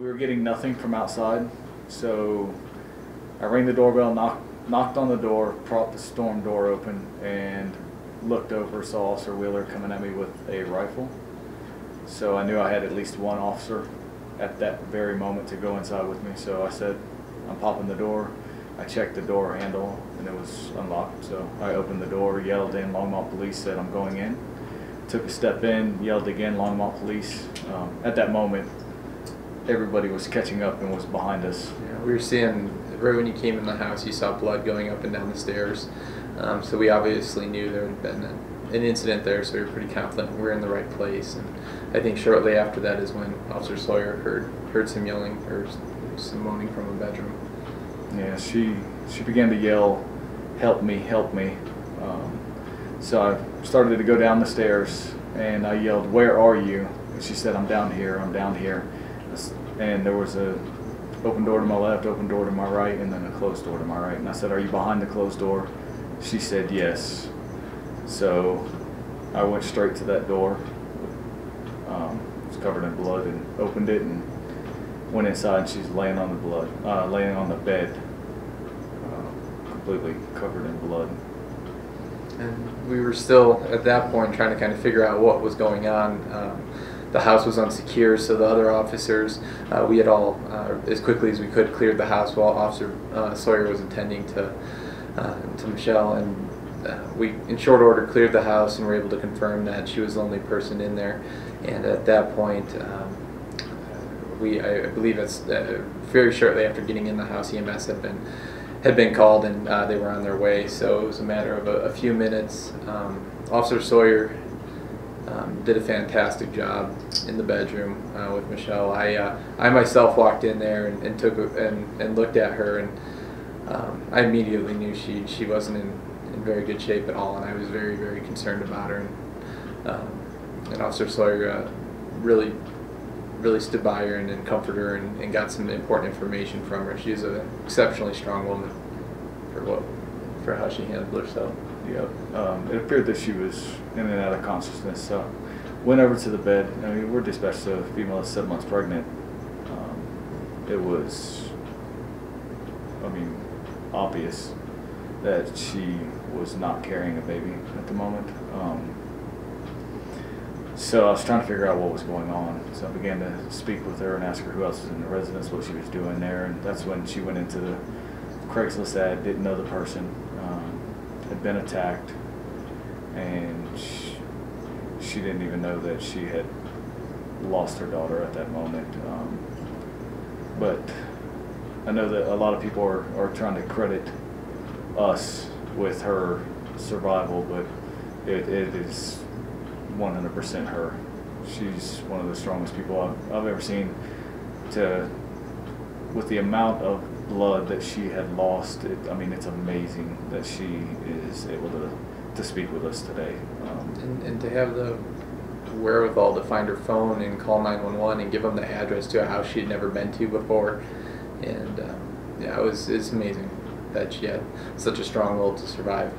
We were getting nothing from outside, so I rang the doorbell, knocked on the door, propped the storm door open, and looked over, saw Officer Wheeler coming at me with a rifle. So I knew I had at least one officer at that very moment to go inside with me. So I said, I'm popping the door. I checked the door handle and it was unlocked. So I opened the door, yelled in, Longmont Police, said I'm going in. Took a step in, yelled again, Longmont Police. At that moment, everybody was catching up and was behind us. Yeah, we were seeing, right when you came in the house, you saw blood going up and down the stairs. So we obviously knew there had been an incident there, so we were pretty confident we were in the right place. And I think shortly after that is when Officer Sawyer heard some yelling or some moaning from a bedroom. Yeah, she began to yell, help me, help me. So I started to go down the stairs and I yelled, where are you? And she said, I'm down here, I'm down here. And there was a open door to my left, open door to my right, and then a closed door to my right. And I said, are you behind the closed door? She said, yes. So I went straight to that door. It was covered in blood, and opened it and went inside, and she's laying on the bed, completely covered in blood. And we were still, at that point, trying to kind of figure out what was going on. The house was unsecure, so the other officers, we had all, as quickly as we could, cleared the house while Officer Sawyer was attending to Michelle. And we, in short order, cleared the house and were able to confirm that she was the only person in there. And at that point, I believe it's very shortly after getting in the house, EMS had been called, and they were on their way. So it was a matter of a few minutes. Officer Sawyer did a fantastic job in the bedroom with Michelle. I myself walked in there and took and looked at her, and I immediately knew she wasn't in very good shape at all, and I was very, very concerned about her. And Officer Sawyer really stood by her and comforted her and got some important information from her. She's an exceptionally strong woman for how she handled herself. Yep. It appeared that she was in and out of consciousness. So went over to the bed. I mean, we're dispatched to a female that's 7 months pregnant. It was, I mean, obvious that she was not carrying a baby at the moment. So I was trying to figure out what was going on. So I began to speak with her and ask her who else was in the residence, what she was doing there. And that's when she went into the Craigslist ad, didn't know the person, had been attacked, and she didn't even know that she had lost her daughter at that moment. But I know that a lot of people are trying to credit us with her survival, but it is 100% her. She's one of the strongest people I've ever seen. With the amount of blood that she had lost, I mean, it's amazing that she is able to speak with us today. And to have the wherewithal to find her phone and call 911 and give them the address to a house she had never been to before. And yeah, it's amazing that she had such a strong will to survive.